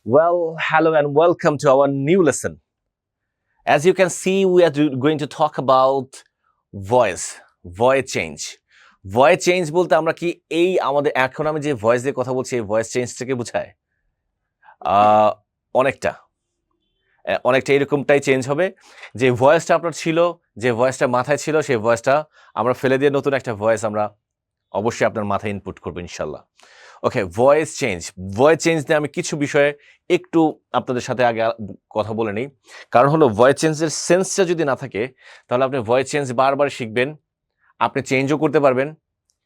Well, hello and welcome to our new lesson. As you can see, we are going to talk about voice change. Voice change বলতে আমরা কি এই আমাদের এখন আমি যে ভয়েস দিয়ে কথা বলছি এই ভয়েস চেঞ্জটাকে বোঝায় অনেকটা অনেকটা এরকমটাই চেঞ্জ হবে যে ভয়েসটা আপনার ছিল যে ভয়েসটা মাথায় ছিল সেই ভয়েসটা আমরা ফেলে দিয়ে নতুন একটা ভয়েস আমরা অবশ্যই আপনার মাথায় ইনপুট করবো ইনশাল্লাহ। ওকে, ভয়েস চেঞ্জ নিয়ে আমি কিছু বিষয়ে একটু আপনাদের সাথে আগে কথা বলে নিই। কারণ হলো ভয়েস চেঞ্জের সেন্সটা যদি না থাকে তাহলে আপনি ভয়েস চেঞ্জ বারবার শিখবেন, আপনি চেঞ্জও করতে পারবেন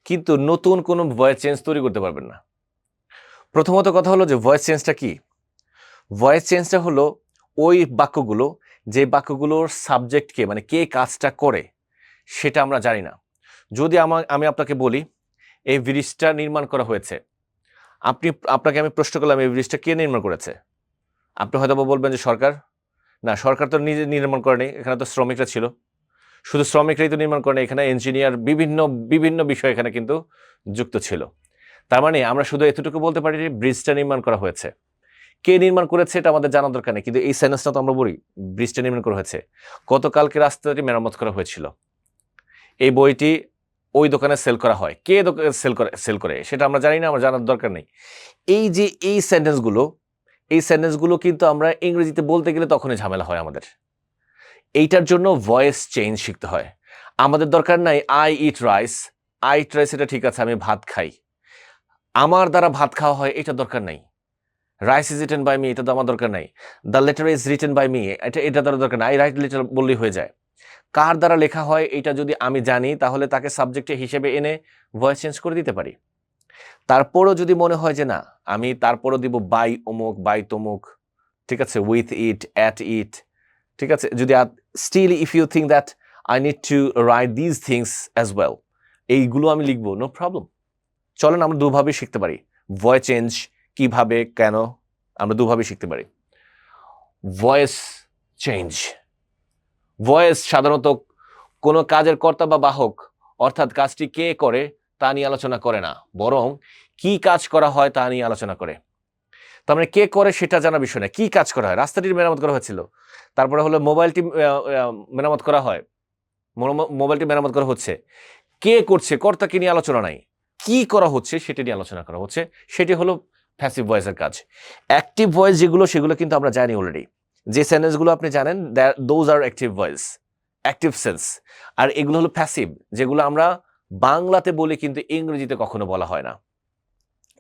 কিন্তু নতুন কোনো ভয়েস চেঞ্জ তৈরি করতে পারবেন না। প্রথমত কথা হলো যে ভয়েস চেঞ্জটা কি? ভয়েস চেঞ্জটা হলো ওই বাক্যগুলো যে বাক্যগুলোর সাবজেক্টকে মানে কে কাজটা করে সেটা আমরা জানি না। যদি আমি আপনাকে বলি এই ব্রিজটা নির্মাণ করা হয়েছে, আপনাকে আমি প্রশ্ন করলাম এই ব্রিজটা কে নির্মাণ করেছে? আপনি হয়তো বলবেন যে সরকার। না, সরকার তো নিজে নির্মাণ করেনি, এখানে তো শ্রমিকরা ছিল। শুধু শ্রমিকরাই তো নির্মাণ করেনি, এখানে ইঞ্জিনিয়ার বিভিন্ন বিষয় এখানে কিন্তু যুক্ত ছিল। তার মানে আমরা শুধু এতটুকু বলতে পারি যে ব্রিজটা নির্মাণ করা হয়েছে। কে নির্মাণ করেছে এটা আমাদের জানার দরকার নেই, কিন্তু এই সেন্টেন্সটা তো আমরা বলি ব্রিজটা নির্মাণ করা হয়েছে। গতকালকে রাস্তাটি মেরামত করা হয়েছিল। এই বইটি ওই দোকানে সেল করা হয়। কে সেল করে সেটা আমরা জানি না, আমার জানার দরকার নেই। এই যে এই সেন্টেন্সগুলো কিন্তু আমরা ইংরেজিতে বলতে গেলে তখনই ঝামেলা হয় আমাদের। এইটার জন্য ভয়েস চেঞ্জ শিখতে হয়। আমাদের দরকার নাই আই ইট রাইস এটা ঠিক আছে, আমি ভাত খাই। আমার দ্বারা ভাত খাওয়া হয় এটা দরকার নাই। Rice is written by me এটা তো আমার দরকার নাই। The letter is written by me এটা দ্বারা দরকার নাই, আই রাইট লেটার বললেই হয়ে যায়। কার দ্বারা লেখা হয় এটা যদি আমি জানি তাহলে তাকে সাবজেক্টে হিসেবে এনে ভয়েস চেঞ্জ করে দিতে পারি। তারপরও যদি মনে হয় যে না, আমি তারপরও দিব বাই অমুক বাই তমুক, ঠিক আছে, উইথ ইট অ্যাট ইট, ঠিক আছে। যদি still if you think that I need to write these things as well, এইগুলো আমি লিখবো, নো প্রবলেম। চলেন আমরা দুভাবেই শিখতে পারি ভয়েস চেঞ্জ। কিভাবে, কেন, আমরা দুভাবেই শিখতে পারি। ভয়েস চেঞ্জ, ভয়েস সাধারণত কোনো কাজের কর্তা বা বাহক অর্থাৎ কাজটি কে করে তা নিয়ে আলোচনা করে না, বরং কি কাজ করা হয় তা নিয়ে আলোচনা করে। তার মানে কে করে সেটা জানার বিষয় না, কি কাজ করা হয়। রাস্তাটির মেরামত করা হয়েছিল, তারপরে হলো মোবাইলটি মেরামত করা হয়, মোবাইলটি মেরামত করা হচ্ছে। কে করছে, কর্তাকে নিয়ে আলোচনা নাই, কি করা হচ্ছে সেটা নিয়ে আলোচনা করা হচ্ছে। সেটি হলো প্যাসিভ ভয়েসের কাজ। অ্যাক্টিভ ভয়েস যেগুলো সেগুলো কিন্তু আমরা জানি অলরেডি। যে সেন্টেন্সগুলো আপনি জানেন those are active voice, active sense. আর এগুলো হলো প্যাসিভ, যেগুলো আমরা বাংলাতে বলি কিন্তু ইংরেজিতে কখনো বলা হয় না।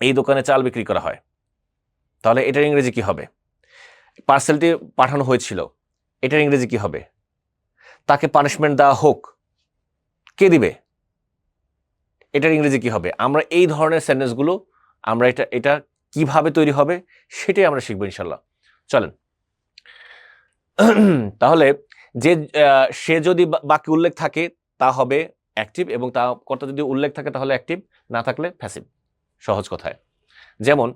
এই দোকানে চাল বিক্রি করা হয়, তাহলে এটার ইংরেজি কি হবে? পার্সেলটি পাঠানো হয়েছিল, এটার ইংরেজি কি হবে? তাকে পানিশমেন্ট দেওয়া হোক, কে দিবে? এটার ইংরেজি কি হবে? আমরা এই ধরনের সেন্টেন্সগুলো আমরা এটা কিভাবে তৈরি হবে সেটাই আমরা শিখবো ইনশাল্লাহ। চলেন তাহলে যে সে যদি বাক্যে উল্লেখ থাকে তা হবে অ্যাক্টিভ, এবং তা কর্তা যদি উল্লেখ থাকে তাহলে অ্যাক্টিভ, না থাকলে প্যাসিভ। সহজ কথায়, যেমন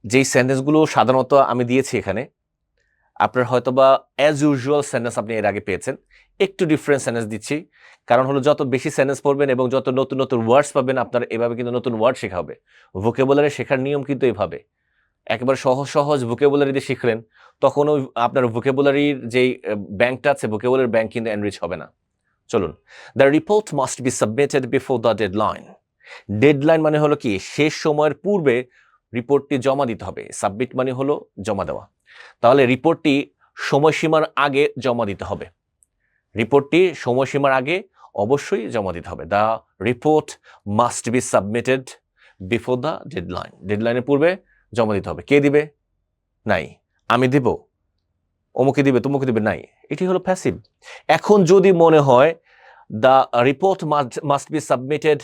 যেই সেন্টেন্সগুলো সাধারণত আমি দিয়েছি এখানে, আপনার হয়তোবা অ্যাজ ইউজুয়াল সেন্টেন্স আপনি এর আগে পেয়েছেন, একটু ডিফারেন্ট সেন্টেন্স দিচ্ছি। কারণ হলো যত বেশি সেন্টেন্স পড়বেন এবং যত নতুন নতুন ওয়ার্ডস পাবেন আপনার এভাবে কিন্তু নতুন ওয়ার্ড শেখা হবে। ভোকাবুলারি শেখার নিয়ম কিন্তু এইভাবে, একেবারে সহজ সহজ ভোকাবুলারি দিয়ে শিখলেন তখন ওই আপনার ভোকাবুলারির যেই ব্যাংকটা আছে ভোকাবুলারি ব্যাংক কিন্তু এনরিচ হবে না। চলুন, the report must be submitted before the deadline. Deadline মানে হলো কি, শেষ সময়ের পূর্বে রিপোর্টটি জমা দিতে হবে। সাবমিট মানে হলো জমা দেওয়া। তাহলে রিপোর্টটি সময়সীমার আগে জমা দিতে হবে। রিপোর্টটি সময়সীমার আগে অবশ্যই জমা দিতে হবে। The report must be submitted before the deadline. ডেডলাইনের পূর্বে জমা দিতে হবে। কে দিবে? নাই। আমি দিব, অমুকে দিবে, তুমুকে দিবে, নাই। এটি হলো প্যাসিভ। এখন যদি মনে হয় the report must be submitted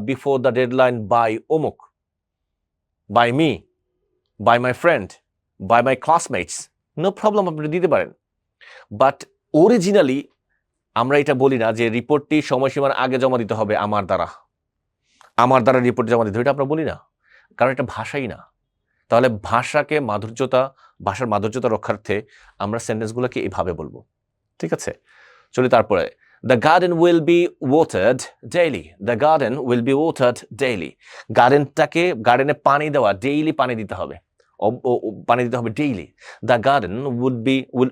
before the deadline by অমুক, by me, by my friend, by my classmates, no problem, আপনি দিতে পারেন। বাট অরিজিনালি আমরা এটা বলি না যে রিপোর্টটি সময়সীমার আগে জমা দিতে হবে আমার দ্বারা রিপোর্ট জমা দিতে হবে, এটা আমরা বলি না, কারণ এটা ভাষাই না। তাহলে ভাষার মাধুর্যতা রক্ষার্থে আমরা সেন্টেন্সগুলোকে এইভাবে বলবো, ঠিক আছে। চলি তারপরে, the garden will be watered daily. The garden will be watered daily. গার্ডেনে পানি দেওয়া, ডেইলি পানি দিতে হবে। পানি দিতে হবে daily. The garden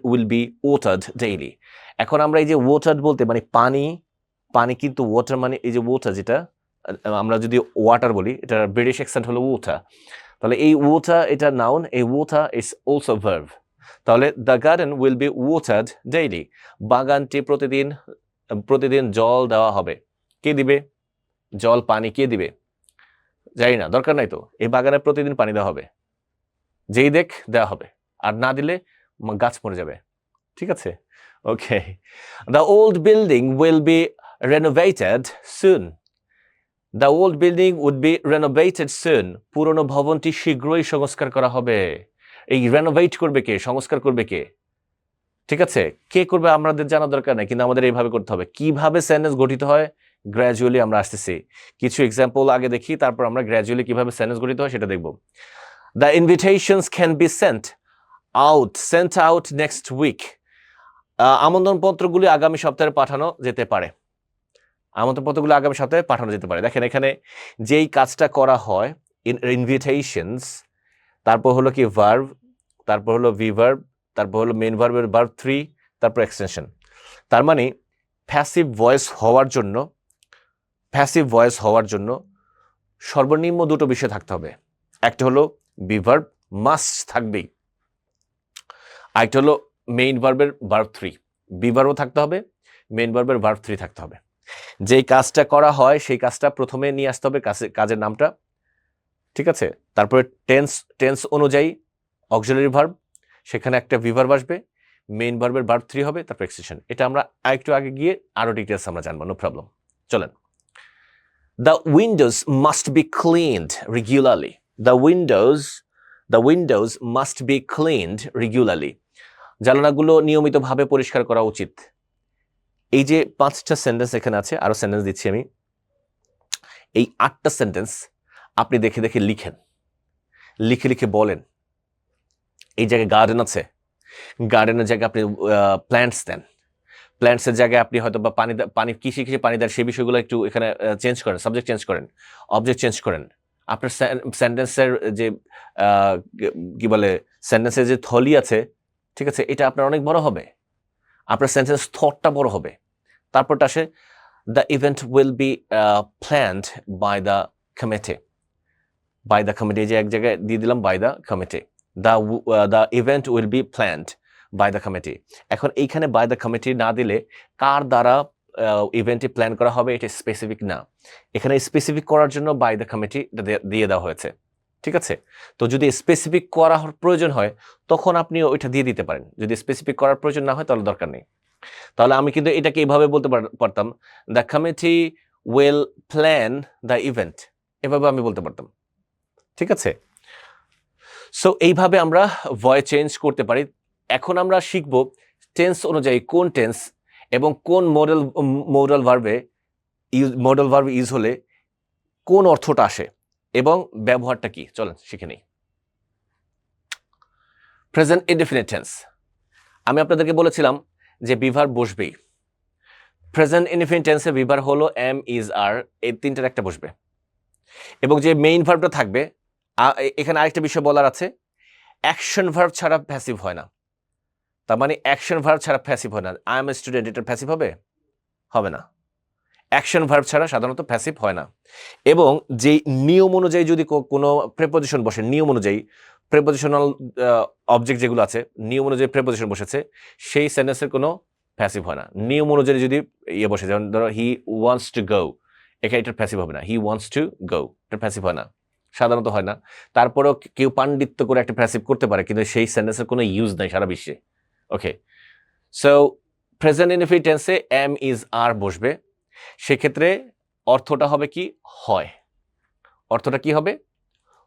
will be watered daily. এখন আমরা এই যে ওয়াটার্ড বলতে মানে পানি কিন্তু ওয়াটার মানে এই যে ওয়াটার যেটা আমরা যদি ওয়াটার বলি এটা ব্রিটিশ অ্যাকসেন্ট হলো ওয়াটার, তাহলে এই ওয়াটার এটা নাউন, এই ওয়াটার ইজ অলসো ভার্ব। তাহলে the garden will be watered daily, বাগানটি প্রতিদিন জল দেওয়া হবে। কে দিবে জল, পানি কে দিবে? জানি না, দরকার নাই তো। এই বাগানে প্রতিদিন পানি দেওয়া হবে, যেই দেওয়া হবে, আর না দিলে গাছ মরে যাবে। ঠিক আছে, okay. The old building will be renovated soon. The old building would be renovated soon. পুরনো ভবনটি শীঘ্রই সংস্কার করা হবে। এই রেনোভেট করবে কে, সংস্কার করবে কে? ঠিক আছে, কে করবে আমাদের জানা দরকার নাই, কিন্তু আমাদের এইভাবে করতে হবে। কিভাবে সেন্টেন্স গঠিত হয় গ্র্যাজুয়ালি আমরা আসতেছি, কিছু এক্সাম্পল আগে দেখি, তারপর আমরা গ্র্যাজুয়ালি কিভাবে সেন্টেন্স গঠিত হয় সেটা দেখব। The invitations can be sent out next week. আমন্ত্রণপত্রগুলি আগামী সপ্তাহে পাঠানো যেতে পারে। আমন্ত্রণপত্রগুলো আগামী সপ্তাহে পাঠানো যেতে পারে। দেখেন এখানে যেই কাজটা করা হয় ইনভিটেশনস, তারপর হলো কি ভার্ব, তারপর হলো ভি ভার্ব, তারপর হলো মেইন ভার্বের ভার্ব 3, তারপর এক্সটেনশন। তার মানে প্যাসিভ ভয়েস হওয়ার জন্য সর্বনিম্ন দুটো বিষয় থাকতে হবে। একটা হলো বি ভার্ব মাস্ট থাকবেই, আরেকটা হলো মেইন ভার্বের ভার্ব 3। বি ভার্বও থাকতে হবে, মেইন ভার্বের ভার্ব 3 থাকতে হবে। যেই কাজটা করা হয় সেই কাজটা প্রথমে নিয়ে আসতে হবে কাজের নামটা, ঠিক আছে। তারপরে টেন্স অনুযায়ী অক্সিলারি ভার্ব, সেখানে একটা ভি ভার্ব আসবে, মেইন ভার্বের ভার্ব 3 হবে, তারপর এক্সটেনশন। এটা আমরা আরেকটু আগে গিয়ে আরো ডিটেইলস আমরা জানবো, নো প্রবলেম। চলেন। The windows must be cleaned regularly. The windows must be cleaned regularly. জানালাগুলো নিয়মিতভাবে পরিষ্কার করা উচিত। এই যে 5টা সেন্টেন্স এখানে আছে, আরো সেন্টেন্স দিচ্ছি আমি। এই 8টা সেন্টেন্স আপনি দেখে দেখে লিখে বলেন। এই জায়গায় গার্ডেন আছে, গার্ডেনের জায়গায় আপনি প্ল্যান্টস দেন, প্ল্যান্টসের জায়গায় আপনি হয়তো বা পানি কিসে পানি দেন সেই বিষয়গুলো একটু এখানে চেঞ্জ করেন, সাবজেক্ট চেঞ্জ করেন, অবজেক্ট চেঞ্জ করেন। আপনার সেন্টেন্সের যে কি বলে সেন্টেন্সের যে থলি আছে, ঠিক আছে, এটা আপনার অনেক বড় হবে, আপনার সেন্টেন্স থটটা বড় হবে। তারপরটা আসে the event will be planned by the committee. যে এক জায়গায় দিয়ে দিলাম by the committee. The event will be planned by the committee. এখন এইখানে বাই দ্য কমিটি না দিলে কার দ্বারা ইভেন্টটি প্ল্যান করা হবে এটা স্পেসিফিক না। এখানে স্পেসিফিক করার জন্য বাই দ্য কমিটি দিয়ে দেওয়া হয়েছে, ঠিক আছে। তো যদি স্পেসিফিক করার প্রয়োজন হয় তখন আপনি ওইটা দিয়ে দিতে পারেন, যদি স্পেসিফিক করার প্রয়োজন না হয় তাহলে দরকার নেই। তাহলে আমি কিন্তু এটাকে এইভাবে বলতে পারতাম, the committee will plan the event, এভাবে আমি বলতে পারতাম, ঠিক আছে। সো এইভাবে আমরা ভয়েস চেঞ্জ করতে পারি। এখন আমরা শিখব টেন্স অনুযায়ী কোন টেন্স এবং কোন মডাল ভার্ব ইউজ হলে কোন অর্থটা আসে এবং ব্যবহারটা কি। চলেন শিখে নেই। প্রেজেন্ট ইনডেফিনিট টেন্স, আমি আপনাদেরকে বলেছিলাম যে বিভার বসবেই। প্রেজেন্ট ইনডেফিনিট টেন্সে বিভার হলো এম, ইজ, আর, এই তিনটার একটা বসবে এবং যে মেইন ভার্বটা থাকবে। এখানে আরেকটা বিষয় বলার আছে, অ্যাকশন ভার্ব ছাড়া প্যাসিভ হয় না। তার মানে অ্যাকশন ভার্ব ছাড়া প্যাসিভ হয় না। আই এম এ স্টুডেন্ট, এটা প্যাসিভ হবে না। অ্যাকশন ভার্ব ছাড়া সাধারণত প্যাসিভ হয় না। এবং যে নিয়ম অনুযায়ী যদি কোনো প্রেপোজিশন বসে, নিয়ম অনুযায়ী প্রেপোজিশনাল অবজেক্ট যেগুলো আছে, নিয়ম অনুযায়ী প্রেপোজিশন বসেছে, সেই সেন্টেন্সের কোনো প্যাসিভ হয় না। নিয়ম অনুযায়ী যদি বসে, যেমন ধরো হি ওয়ান্টস টু গো, এখানে এটার প্যাসিভ হবে না। হি ওয়ান্টস টু গো, এটা প্যাসিভ হয় না, সাধারণত হয় না। তারপরেও কেউ পাণ্ডিত্য করে একটা প্যাসিভ করতে পারে, কিন্তু সেই সেন্টেন্সের কোনো ইউজ নাই সারা বিশ্বে। ওকে, সো প্রেজেন্ট ইনডেফিনিট টেন্সে এম, ইজ, আর বসবে। সেক্ষেত্রে অর্থটা হবে কি, হয়। অর্থটা কি হবে,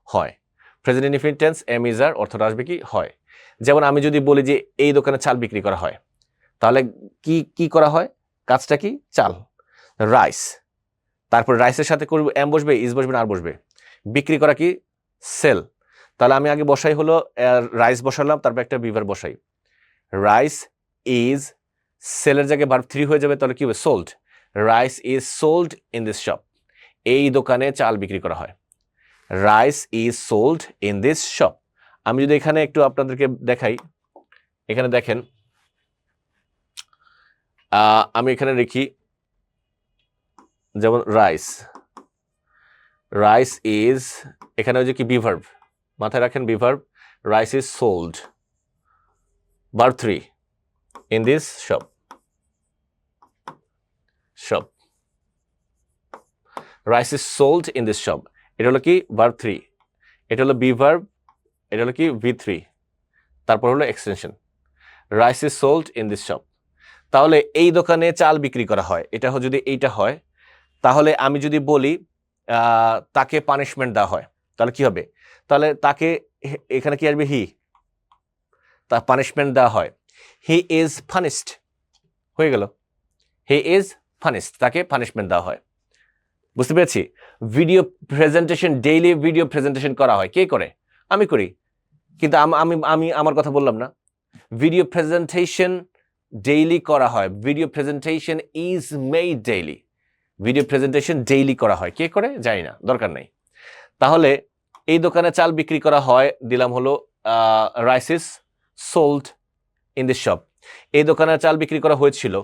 হয়। Present indefinite tense am, is, are অর্থটা আসবে কি, হয়। যেমন আমি যদি বলি যে এই দোকানে চাল বিক্রি করা হয়, তাহলে কি করা হয়, কাজটা কি, চাল, রাইস। তারপর রাইসের সাথে করব এম বসবে, ইজ বসবে, আর বসবে। বিক্রি করা কি, সেল। তাহলে আমি আগে বসাই হলো রাইস বসালাম, তারপর একটা বিভার বসাই, রাইস ইজ, সেলের জায়গায় ভার্ব 3 হয়ে যাবে, তাহলে কি হবে, sold. Rice is sold in this shop, এই দোকানে চাল বিক্রি করা হয়। Rice is sold in this shop. আমি যদি এখানে একটু আপনাদেরকে দেখাই, এখানে দেখেন আমি এখানে লিখি যেমন রাইস ইজ, এখানে ওই যে কি বিভার্ব, মাথায় রাখেন be verb, rice is sold, verb 3 in this shop. Rice is sold in this shop, এটা হলো কি ভার্ব 3, এটা হলো বিভার্ব, এটা হলো কি V3, তারপর হলো extension, rice is sold in this shop. তাহলে এই দোকানে চাল বিক্রি করা হয়, এটা যদি এইটা হয়, তাহলে আমি যদি বলি তাকে পানিশমেন্ট দেওয়া হয়, তাহলে কি হবে? তাহলে তাকে এখানে কি আসবে? হি, তার পানিশমেন্ট দেওয়া হয়, হি ইজ পানিশড, হয়ে গেল, হি ইজ পানিশড, তাকে পানিশমেন্ট দেওয়া হয়। বুঝতে পেরেছি? Video presentation, daily video presentation করা হয়, কে করে? আমি করি, কিন্তু আমি আমার কথা বললাম না। ভিডিও প্রেজেন্টেশন ডেইলি করা হয়, video presentation is made daily, video presentation daily করা হয়, কে করে? জানি না, দরকার নাই। তাহলে এই দোকানে চাল বিক্রি করা হয়, দিলাম হলো rice is sold in this shop. এই দোকানে চাল বিক্রি করা হয়েছিল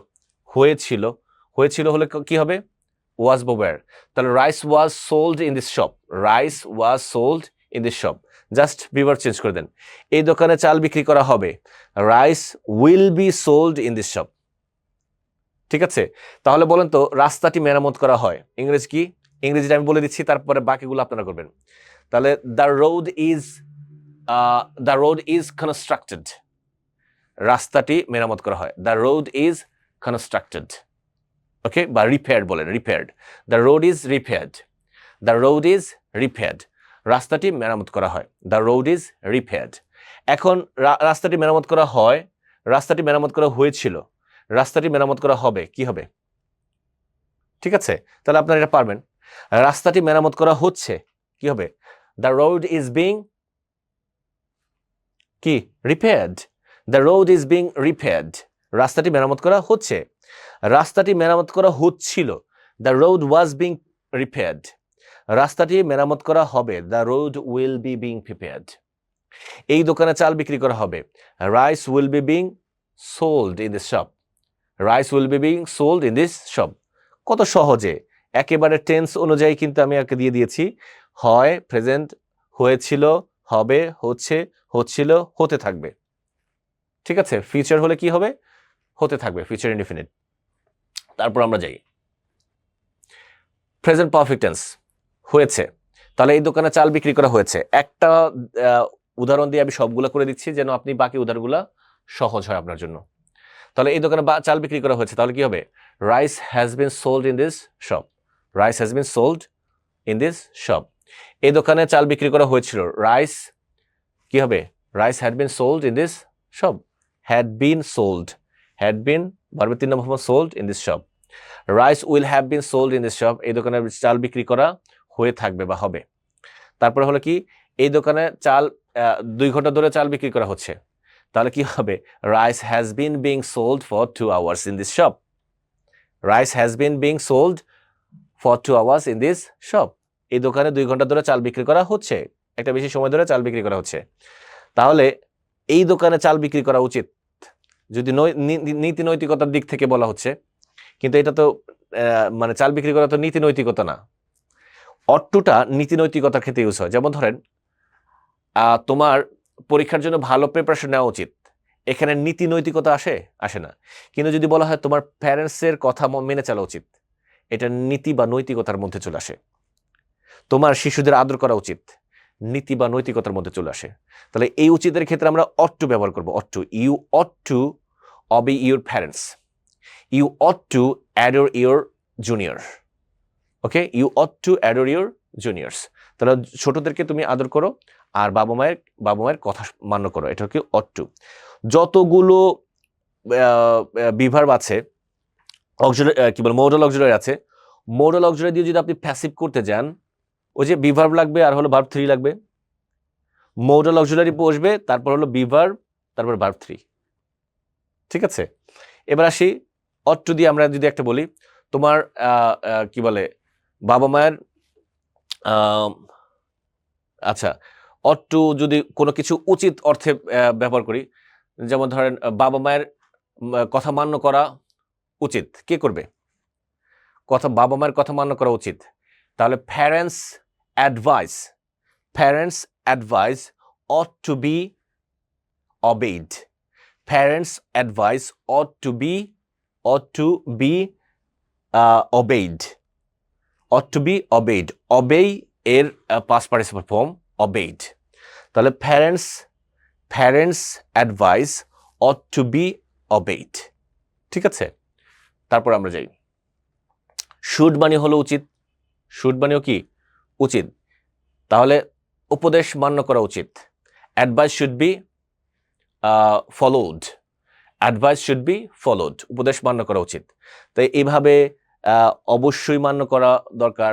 হলে কি হবে? ওয়াজ বোয়ার। তাহলে rice was sold in this shop, rice was sold in this shop, just বিভার চেঞ্জ করে দেন। এই দোকানে চাল বিক্রি করা হবে, rice will be sold in this shop. ঠিক আছে? তাহলে বলেন তো, রাস্তাটি মেরামত করা হয়, ইংরেজি কি? ইংরেজিটা আমি বলে দিচ্ছি, তারপরে বাকিগুলো আপনারা করবেন। তাহলে দ্য রোড ইজ কনস্ট্রাক্টেড, রাস্তাটি মেরামত করা হয়, দ্য রোড ইজ কনস্ট্রাক্টেড, ওকে, বা রিপেয়ার্ড বলেন, repaired, the road is repaired, the road is repaired, রাস্তাটি মেরামত করা হয়, দ্য রোড ইজ রিপেয়ার্ড। এখন রাস্তাটি মেরামত করা হয়, রাস্তাটি মেরামত করা হয়েছিল, রাস্তাটি মেরামত করা হবে, কি হবে? ঠিক আছে, তাহলে আপনারা এটা পারবেন। রাস্তাটি মেরামত করা হচ্ছে, কি হবে? দ্য রোড ইজ বিং কি? Repaired, the road is being repaired, রাস্তাটি মেরামত করা হচ্ছে, রাস্তাটি মেরামত করা হচ্ছিল, the road was being repaired, রাস্তাটি মেরামত করা হবে, the road will be being prepared. এই দোকানে চাল বিক্রি করা হবে, rice will be being sold in this shop, rice will be being sold in this shop. কত সহজে, একেবারে টেন্স অনুযায়ী কিন্তু আমি একে দিয়ে দিয়েছি, হয় প্রেজেন্ট, হয়েছিল, হবে, হচ্ছে, হচ্ছিল, হতে থাকবে। ঠিক আছে? ফিউচার হলে কি হবে? হতে থাকবে, ফিউচার ইনডিফিনিট। তারপর আমরা যাই প্রেজেন্ট পারফেক্ট টেন্স, হয়েছে, তাহলে এই দোকানে চাল বিক্রি করা হয়েছে। একটা উদাহরণ দিয়ে আমি সবগুলো করে দিচ্ছি, যেন আপনি বাকি উদাহরণগুলো সহজ হয় আপনার জন্য। তাহলে এই দোকানে চাল বিক্রি করা হয়েছে, তাহলে কি হবে? Rice has been sold in this shop, rice has been sold in this shop. এই দোকানে চাল বিক্রি করা হয়েছিল, রাইস কি হবে? Rice had been sold in this shop, had been sold, had been ভার্বের 3 নম্বর form sold in this shop. Rice will have been sold in this shop, এই দোকানে চাল বিক্রি করা হয়ে থাকবে বা হবে। তারপরে হলো কি? এই দোকানে চাল 2 ঘন্টা ধরে চাল বিক্রি করা হচ্ছে, তাহলে কি হবে? Rice has bin being sold for 2 hours in this shop, rice has bin being sold for 2 hours in this shop. এই দোকানে 2 ঘন্টা ধরে চাল বিক্রি করা হচ্ছে, একটা বেশি সময় ধরে চাল বিক্রি করা হচ্ছে। তাহলে এই দোকানে চাল বিক্রি করা উচিত, যদি নীতি নৈতিকতার দিক থেকে বলা হচ্ছে, কিন্তু এটা তো মানে চাল বিক্রি করা তো নীতি নৈতিকতা না, অট্টুটা নীতি নৈতিকতার ক্ষেত্রে ইউজ হয়। যেমন ধরেন, তোমার পরীক্ষার জন্য ভালো প্রিপারেশন নেওয়া উচিত, এখানে নীতি নৈতিকতা আসে না। কিন্তু যদি বলা হয় তোমার প্যারেন্টসের কথা মেনে চলা উচিত, এটা নীতি বা নৈতিকতার মধ্যে চলে আসে। তোমার শিশুদের আদর করা উচিত, নীতি বা নৈতিকতার মধ্যে চলে আসে। তাহলে এই উচিতের ক্ষেত্রে আমরা অট টু ব্যবহার করবো, ought to, you ought to obey your parents, you ought to adore your junior, okay, you ought to adore your juniors। তাহলে ছোটদেরকে তুমি আদর করো আর বাবা মায়ের কথা মান্য করো, এটা কি ought to। যতগুলো বিভার্ব আছে, কি বলে মডাল অক্সিলারি আছে, মডাল অক্সিলারি দিয়ে যদি আপনি প্যাসিভ করতে যান, ওই যে বিভার্ব লাগবে আর হলো ভার্ব 3 লাগবে, মডাল অক্সিলারি বসবে, তারপর হলো বিভার্ব, তারপর ভার্ব 3। ঠিক আছে? এবার আসি অট টু দিয়ে আমরা যদি একটা বলি, তোমার কি বলে বাবা মায়ের, আচ্ছা, অট টু যদি কোনো কিছু উচিত অর্থে ব্যবহার করি, যেমন ধরেন বাবা মায়ের কথা মান্য করা উচিত, কে করবে? বাবা মায়ের কথা মান্য করা উচিত। তাহলে parents advice ought to be obeyed. Parents advice ought to be obeyed. Obey এর পাস্ট পার্টিসিপল ফর্ম অবেইড। তাহলে parents advice ought to be obeyed. ঠিক আছে, তারপর আমরা যাই। শুড মানে হলো উচিত, শুড মানেও কি উচিত, তাহলে উপদেশ মান্য করা উচিত। অ্যাডভাইস শুড বি ফলোড, উপদেশ মান্য করা উচিত। তাই এইভাবে অবশ্যই মান্য করা দরকার,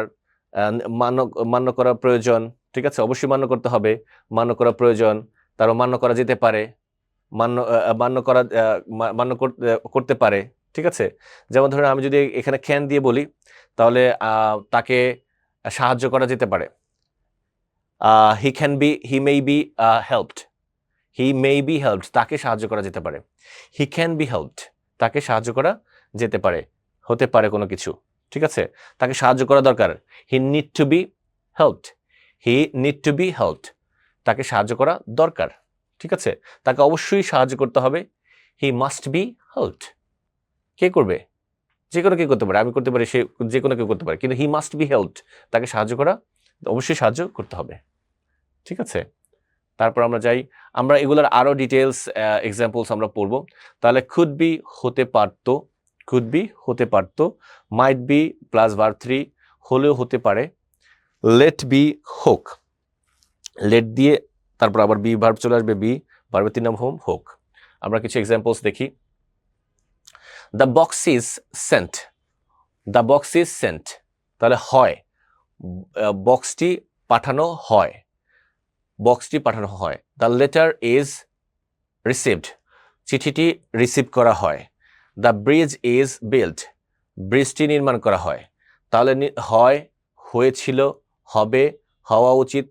মান্য করা প্রয়োজন। ঠিক আছে, অবশ্যই মান্য করতে হবে, মান্য করা প্রয়োজন, তারও মান্য করা যেতে পারে, মান্য করতে পারে। ঠিক আছে, যেমন ধরেন আমি যদি এখানে ক্যান দিয়ে বলি, তাহলে তাকে সাহায্য করা যেতে পারে। হি মে বি হেল্পড, তাকে সাহায্য করা যেতে পারে। হি ক্যান বি হেল্পড, তাকে সাহায্য করা যেতে পারে, হতে পারে কোনো কিছু। ঠিক আছে, তাকে সাহায্য করা দরকার। He need to be helped, তাকে সাহায্য করা দরকার। ঠিক আছে, তাকে অবশ্যই সাহায্য করতে হবে। হি মাস্ট বি হেল্পড, কে করবে? যে কোনো কেউ করতে পারে, আমি করতে পারি, সে যে কোনো কেউ করতে পারে, কিন্তু হি মাস্ট বি হেল্পড, তাকে সাহায্য করা, অবশ্যই সাহায্য করতে হবে। ঠিক আছে, তারপর আমরা যাই, আমরা এগুলোর আরো ডিটেলস এক্সাম্পলস আমরা পড়ব। তাহলে কুড বি হতে পারতো, মাইট বি প্লাস ভার্ব 3 হলেও হতে পারে, লেট বি হোক, লেট দিয়ে তারপর আবার বি ভার্ব চলে আসবে, বি ভার্বের 3 নম্বর হোক। আমরা কিছু এক্সাম্পলস দেখি। দ্য বক্স ইজ সেন্ট, তাহলে হয়, বক্সটি পাঠানো হয়, দ্য লেটার ইজ রিসিভড, চিঠিটি রিসিভ করা হয়। দ্য ব্রিজ ইজ বিল্ট, ব্রিজটি নির্মাণ করা হয়। তাহলে হয়, হয়েছিল, হবে, হওয়া উচিত,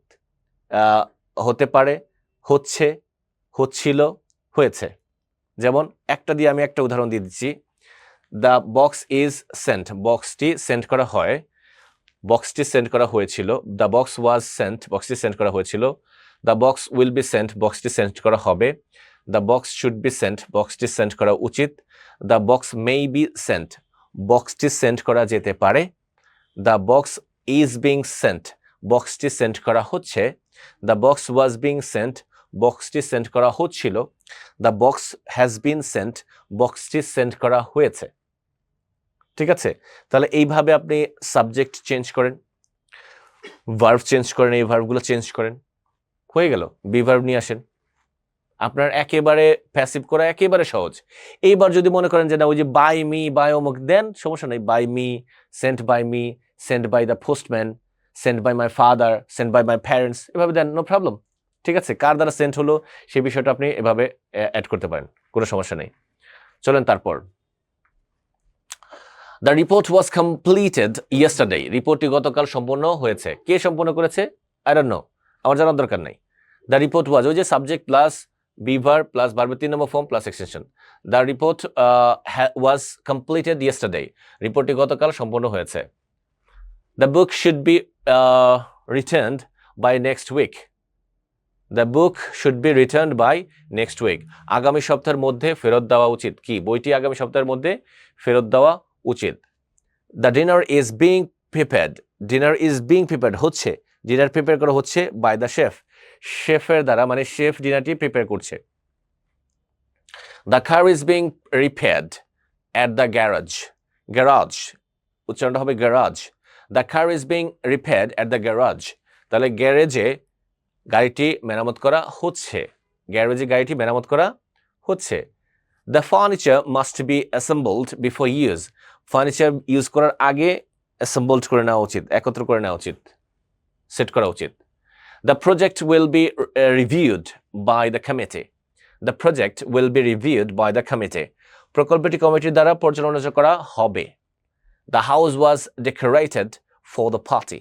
হতে পারে, হচ্ছে, হচ্ছিল, হয়েছে। যেমন একটা দিয়ে আমি একটা উদাহরণ দিয়ে দিচ্ছি। দ্য বক্স ইজ সেন্ট, বক্সটি সেন্ড করা হয়, বক্সটি সেন্ড করা হয়েছিল। দ্য বক্স ওয়াজ সেন্ট, বক্সটি সেন্ড করা হয়েছিল। The box will be sent, বক্সটি সেন্ড করা হবে। The box should be sent, বক্সটি সেন্ড করা উচিত। The box may be sent, বক্সটি সেন্ড করা যেতে পারে। The box is being sent, বক্সটি সেন্ড করা হচ্ছে। The box was being sent, বক্সটি সেন্ড করা হচ্ছিল। The box has been sent, বক্সটি সেন্ড করা হয়েছে। ঠিক আছে, তাহলে এইভাবে আপনি সাবজেক্ট চেঞ্জ করেন, ভার্ব চেঞ্জ করেন, এই ভার্বগুলো চেঞ্জ করেন, হয়ে গেল। বি ভার্ব নিয়ে আসেন, আপনার একেবারে প্যাসিভ করা একেবারে সহজ। এইবার যদি মনে করেন যে না, ওই যে বাই মি, বাই অমুক দেন, সমস্যা নেই। By me, sent by me, sent by the postman, sent by my father, sent by my parents, এভাবে দেন, নো প্রবলেম। ঠিক আছে, কার দ্বারা সেন্ট হলো সেই বিষয়টা আপনি এভাবে অ্যাড করতে পারেন, কোনো সমস্যা নেই। চলেন তারপর, the report was completed yesterday, রিপোর্টটি গতকাল সম্পন্ন হয়েছে। কে সম্পন্ন করেছে? আই ডোন্ট নো, আমার জানার দরকার নাই। দ্য রিপোর্ট ওয়াজ, ওই যে subject plus B verb plus ভার্বের 3 নম্বর form plus extension. The report was completed yesterday, রিপোর্টটি গতকাল সম্পন্ন হয়েছে। The book should be returned by next week, the book should be returned by next week, আগামী সপ্তাহের মধ্যে ফেরত দেওয়া উচিত। কি, বইটি আগামী সপ্তাহের মধ্যে ফেরত দেওয়া উচিত। The dinner is being prepared, হচ্ছে, ডিনার প্রিপেয়ার করা হচ্ছে বাই দ্য শেফ, শেফের দ্বারা, মানে শেফ ডিনারটি প্রিপেয়ার করছে। The car is being repaired at the garage, উচ্চারণটা হবে garage. The car is being repaired at the garage, তাহলে গ্যারেজে গাড়িটি মেরামত করা হচ্ছে, গ্যারেজে গাড়িটি মেরামত করা হচ্ছে। The furniture must be assembled before use, furniture use করার আগে অ্যাসেম্বলড করে নেওয়া উচিত, একত্র করে নেওয়া উচিত, সেট করা উচিত। The project will be reviewed by the committee, the project will be reviewed by the committee, প্রকল্পটি কমিটির দ্বারা পর্যালোচনা করা হবে। The house was decorated for the party,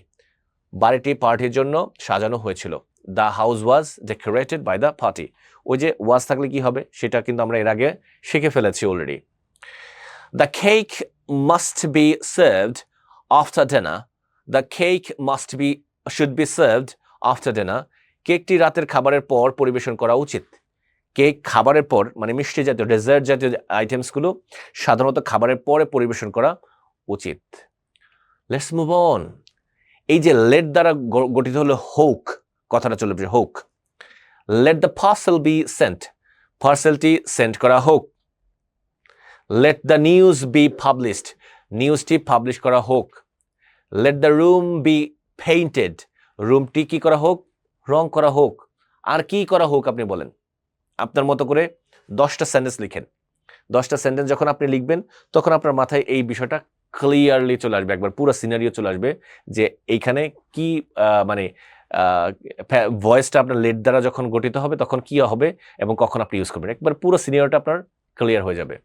বাড়িটি পার্টির জন্য সাজানো হয়েছিল। The house was decorated by the party. ওই যে ওয়াজ থাকলে কি হবে সেটা কিন্তু আমরা এর আগে শিখে ফেলেছি already. The cake must be served after dinner. The cake must be should be served after dinner. কেকটি রাতের খাবারের পর পরিবেশন করা উচিত। কেক খাবারের পর মানে মিষ্টি জাতীয় ডেজার্ট জাতীয় আইটেমসগুলো সাধারণত খাবারের পরে পরিবেশন করা উচিত। Let's move on. এই যে লেট দ্বারা গঠিত হলো হোক, কথাটা চলে আসবে হোক। Let the parcel be sent. পার্সেলটি সেন্ড করা হোক। Let the news be published. নিউজটি পাবলিশ করা হোক। Let the room be painted. রুমটি কি করা হোক? রং করা হোক। আর কি করা হোক আপনি বলেন? আপনার মতো করে 10টা সেন্টেন্স লিখেন। 10টা সেন্টেন্স যখন আপনি লিখবেন তখন আপনার মাথায় এই বিষয়টা ক্লিয়ারলি চলে আসবে, একবার পুরো সিনারিও চলে আসবে যে এইখানে কি মানে ভয়েসটা আপনার লেট দ্বারা যখন গঠিত হবে তখন কি হবে এবং কখন আপনি ইউজ করবেন, একবার পুরো সিনারিওটা আপনার ক্লিয়ার হয়ে যাবে।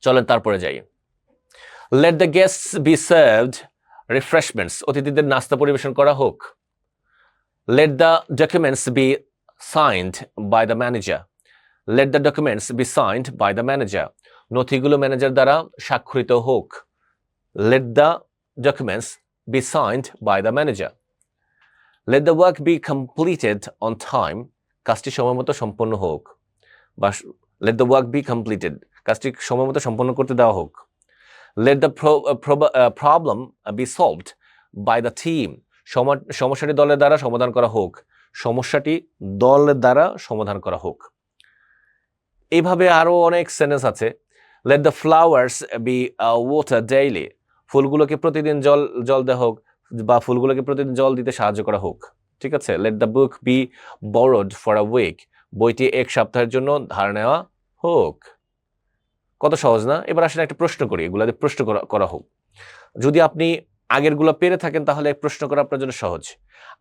চলেন তারপরে যাই। Let the guests be served refreshments. অতিথিদের নাস্তা পরিবেশন করা হোক। Let the documents be signed by the manager. Let the documents be signed by the manager. নথিগুলো ম্যানেজার দ্বারা স্বাক্ষরিত হোক। Let the documents be signed by the manager. Let the work be completed on time. কাজটি সময়মতো সম্পন্ন হোক, বা let the work be completed, কাজটি সময়মতো সম্পন্ন করতে দেওয়া হোক। Let the problem B solved by the team. সমস্যাটি দলের দ্বারা সমাধান করা হোক। সমস্যাটি দলের দ্বারা সমাধান করা হোক। এইভাবে আরো অনেক সেন্টেন্স আছে। Let the flowers be water daily. ফুলগুলোকে প্রতিদিন জল দেওয়া হোক বা ফুলগুলোকে প্রতিদিন জল দিতে সাহায্য করা হোক। ঠিক আছে। Let the book be borrowed for a week. বইটি এক সপ্তাহের জন্য ধার নেওয়া হোক। কত সহজ না? এবার আসলে একটা প্রশ্ন করি, এগুলাতে প্রশ্ন করা হোক। যদি আপনি আগেরগুলো পেরে থাকেন তাহলে প্রশ্ন করা আপনার জন্য সহজ,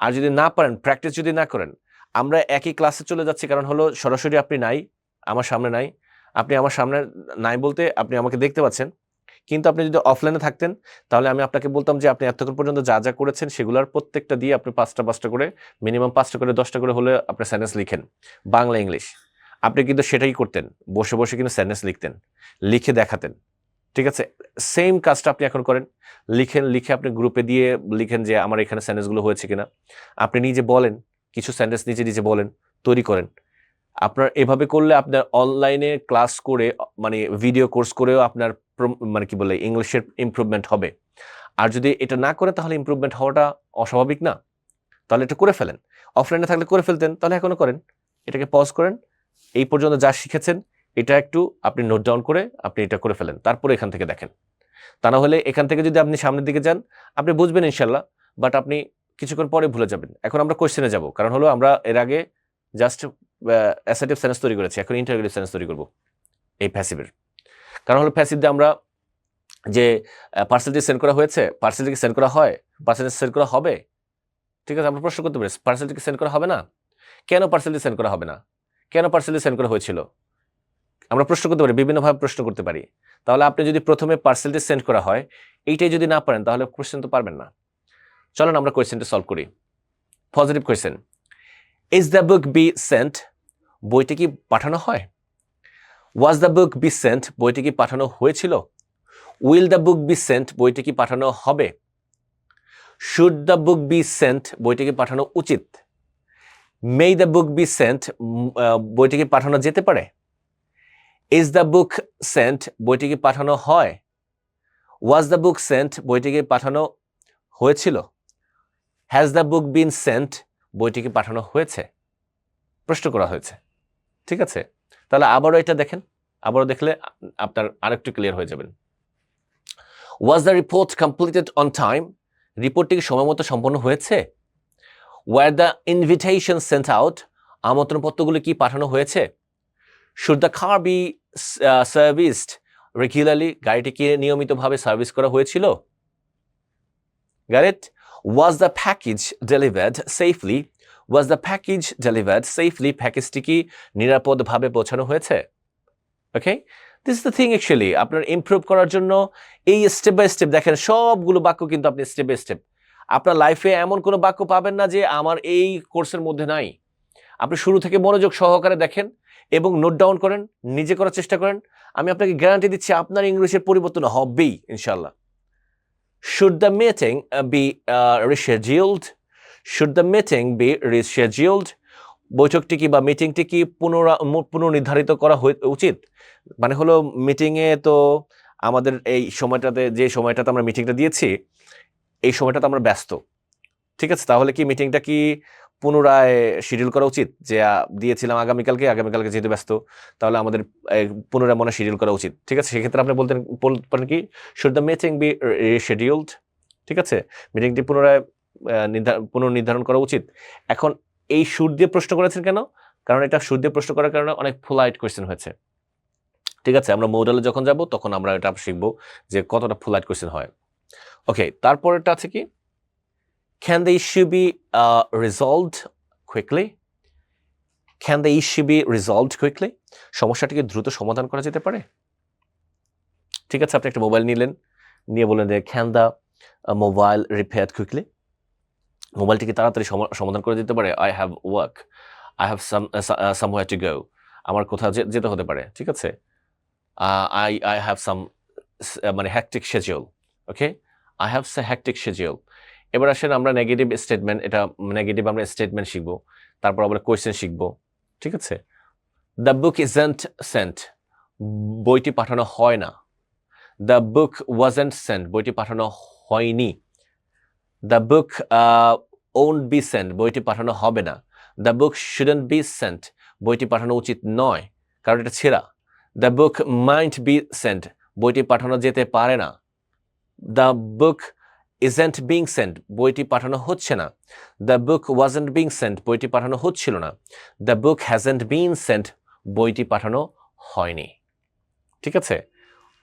আর যদি না পারেন, প্র্যাকটিস যদি না করেন, আমরা একই ক্লাসে চলে যাচ্ছি, কারণ হলো সরাসরি আপনি নাই, আমার সামনে নাই। আপনি আমার সামনে নাই বলতে আপনি আমাকে দেখতে পাচ্ছেন, কিন্তু আপনি যদি অফলাইনে থাকতেন তাহলে আমি আপনাকে বলতাম যে আপনি এতক্ষণ পর্যন্ত যা যা করেছেন সেগুলোর প্রত্যেকটা দিয়ে আপনি 5টা করে, মিনিমাম 5টা করে 10টা করে হলে আপনি সেন্টেন্স লিখেন, বাংলা ইংলিশ। আপনি কিন্তু সেটাই করতেন, বসে বসে কিন্তু সেন্টেন্স লিখতেন, লিখে দেখাতেন। ঠিক আছে, সেম কাজটা আপনি এখন করেন। লিখে আপনি গ্রুপে দিয়ে লিখেন যে আমার এখানে সেন্টেন্সগুলো হয়েছে কিনা। আপনি নিজে বলেন, কিছু সেন্টেন্স নিজে বলেন, তৈরি করেন। আপনার এভাবে করলে আপনার অনলাইনে ক্লাস করে মানে ভিডিও কোর্স করেও আপনার মানে কি বলে ইংলিশের ইমপ্রুভমেন্ট হবে। আর যদি এটা না করে তাহলে ইমপ্রুভমেন্ট হওয়াটা অস্বাভাবিক না? তাহলে এটা করে ফেলেন। অফলাইনে থাকলে করে ফেলতেন, তাহলে এখনো করেন। এটাকে পজ করেন, এই পর্যন্ত যা শিখেছেন এটা একটু আপনি নোট ডাউন করে আপনি এটা করে ফেলেন, তারপরে এখান থেকে দেখেন। তা না হলে এখান থেকে যদি আপনি সামনের দিকে যান আপনি বুঝবেন ইনশাল্লাহ, বাট আপনি কিছুক্ষণ পরে ভুলে যাবেন। এখন আমরা কোশ্চেনে যাব, কারণ হলো আমরা এর আগে জাস্ট অ্যাসার্টিভ সেন্টেন্স তৈরি করেছি, এখন ইন্টারোগেটিভ সেন্টেন্স তৈরি করব এই প্যাসিভের। কারণ হলো প্যাসিভ দিয়ে আমরা যে পার্সেলটি সেন্ড করা হয়েছে, পার্সেলটিকে সেন্ড করা হয়, পার্সেলটি সেন্ড করা হবে। ঠিক আছে, আমরা প্রশ্ন করতে পারি পার্সেলটিকে সেন্ড করা হবে না, কেন পার্সেলটি সেন্ড করা হবে না, কেন পার্সেলটি সেন্ড করা হয়েছিল, আমরা প্রশ্ন করতে পারি, বিভিন্নভাবে প্রশ্ন করতে পারি। তাহলে আপনি যদি প্রথমে পার্সেলটি সেন্ড করা হয় এইটাই যদি না পারেন তাহলে কোশ্চেন তো পারবেন না। চলেন আমরা কোয়েশ্চেনটা সলভ করি। Positive question, is the book be sent? বইটি কি পাঠানো হয়? Was the book be sent? বইটি কি পাঠানো হয়েছিল? Will the book be sent? বইটি কি পাঠানো হবে? Should the book be sent? বইটি কি পাঠানো উচিত? May the book be sent? বইটি কি পাঠানো যেতে পারে? Is the book sent? বইটি কি পাঠানো হয়? Was the book sent? বইটি কি পাঠানো হয়েছিল? Has the book been sent? বইটি কি পাঠানো হয়েছে? প্রশ্ন করা হয়েছে। ঠিক আছে, তাহলে আবারও এটা দেখেন, আবারও দেখলে আপনার আরেকটু ক্লিয়ার হয়ে যাবেন। Was the report completed on time? রিপোর্টটি কি সময় মতো সম্পন্ন হয়েছে? Were the invitation sent out? আমন্ত্রণপত্রগুলি কি পাঠানো হয়েছে? Should the car be serviced regularly? গাড়িটি কি নিয়মিতভাবে সার্ভিস করা হয়েছিল? Got it? Was the package delivered safely? Was the package delivered safely? প্যাকেজটি কি নিরাপদভাবে পৌঁছানো হয়েছে? Okay, this is the thing actually. আপনার ইমপ্রুভ করার জন্য এই স্টেপ বাই স্টেপ দেখেন, সবগুলো বাক্য কিন্তু আপনি স্টেপ বাই স্টেপ আপনার লাইফে এমন কোনো বাক্য পাবেন না যে আমার এই কোর্সের মধ্যে নাই। আপনি শুরু থেকে মনোযোগ সহকারে দেখেন এবং নোট ডাউন করেন, নিজে করার চেষ্টা করেন। আমি আপনাকে গ্যারান্টি দিচ্ছি আপনার ইংলিশের পরিবর্তন হবেই ইনশাআল্লাহ। Should the meeting be rescheduled? Should the meeting be rescheduled? বৈঠকটি কি বা মিটিংটি কি পুনর্নির্ধারিত করা উচিত? মানে হলো মিটিংয়ে তো আমাদের এই সময়টাতে যে সময়টাতে আমরা মিটিংটা দিয়েছি, এই সময়টাতে আমরা ব্যস্ত। ঠিক আছে? তাহলে কি মিটিংটা কি পুনরায় শিডিউল করা উচিত? যে দিয়েছিলাম আগামীকালকে যেহেতু ব্যস্ত, তাহলে আমাদের পুনরায় মনে শিডিউল করা উচিত। ঠিক আছে? সেক্ষেত্রে আপনি বলতে পারেন কি, শুড দ্য মিটিং বি রিশিডিউলড? ঠিক আছে? মিটিংটি পুনরায় পুনর্নির্ধারণ করা উচিত। এখন এই শুড দিয়ে প্রশ্ন করেছেন কেন? কারণ এটা শুড দিয়ে প্রশ্ন করার কারণে অনেক পোলাইট কোয়েশ্চেন হয়েছে। ঠিক আছে? আমরা মডেলে যখন যাব তখন আমরা এটা শিখব যে কতটা পোলাইট কোয়েশ্চেন হয়। ওকে, তারপরেরটা আছে কি? Can the issue be resolved quickly? Can the issue be resolved quickly? সমস্যাটিকে দ্রুত সমাধান করা যেতে পারে? ঠিক আছে, আপনি একটা মোবাইল নিলেন, নিয়ে বললেন যে can the mobile repaired quickly? মোবাইলটিকে তাড়াতাড়ি সমাধান করে দিতে পারে? I have work. I have somewhere to go. আমার কোথাও যেতে হতে পারে। ঠিক আছে? I have some মানে hectic schedule. Okay? I have a hectic schedule. এবার আসেন আমরা নেগেটিভ স্টেটমেন্ট, এটা নেগেটিভ আমরা স্টেটমেন্ট শিখবো, তারপর আমরা কোয়েশ্চেন শিখবো। ঠিক আছে? দ্য বুক ইজন্ট সেন্ট, বইটি পাঠানো হয় না। দ্য বুক ওয়াজন্ট সেন্ট, বইটি পাঠানো হয়নি। The book won't be sent, বইটি পাঠানো হবে না। The book shouldn't B sent, বইটি পাঠানো উচিত নয়, কারণ এটা ছেঁড়া। The book Myint B sent, বইটি পাঠানো যেতে পারে না। The book isn't being sent, বইটি পাঠানো হচ্ছে না। The book wasn't being sent, বইটি পাঠানো হচ্ছিল না। The book hasn't been sent, বইটি পাঠানো হয়নি। ঠিক আছে?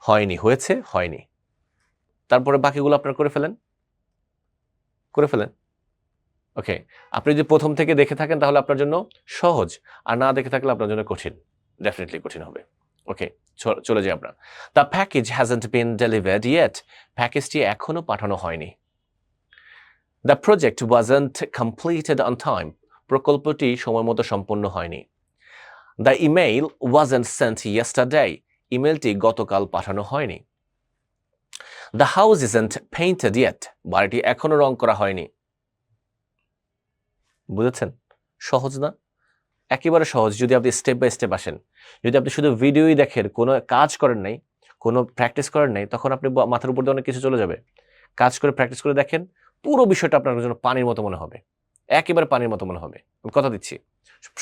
হয়নি, হয়েছে, হয়নি। তারপরে বাকিগুলো আপনারা করে ফেলেন। ওকে, আপনি যদি প্রথম থেকে দেখে থাকেন তাহলে আপনার জন্য সহজ, আর না দেখে থাকলে আপনার জন্য কঠিন, ডেফিনেটলি কঠিন হবে। ওকে, চলে যাই আমরা। The package hasn't been delivered yet, প্যাকেজটি এখনো পাঠানো হয়নি। The project wasn't completed on time, প্রকল্পটি সময় মতো সম্পন্ন হয়নি। The email wasn't sent yesterday, ইমেলটি গতকাল পাঠানো হয়নি। The house isn't painted yet, বাড়িটি এখনো রং করা হয়নি। বুঝেছেন? সহজ না? একেবারে সহজ যদি আপনি স্টেপ বাই স্টেপ আসেন। যদি আপনি শুধু ভিডিওই দেখেন, কোনো কাজ করেন নাই, কোনো প্র্যাকটিস করেন নাই, তখন আপনি মাথার উপর দিয়ে অনেক কিছু চলে যাবে। কাজ করে প্র্যাকটিস করে দেখেন, পুরো বিষয়টা আপনার জন্য পানির মতো মনে হবে, একেবারে পানির মতো মনে হবে, আমি কথা দিচ্ছি।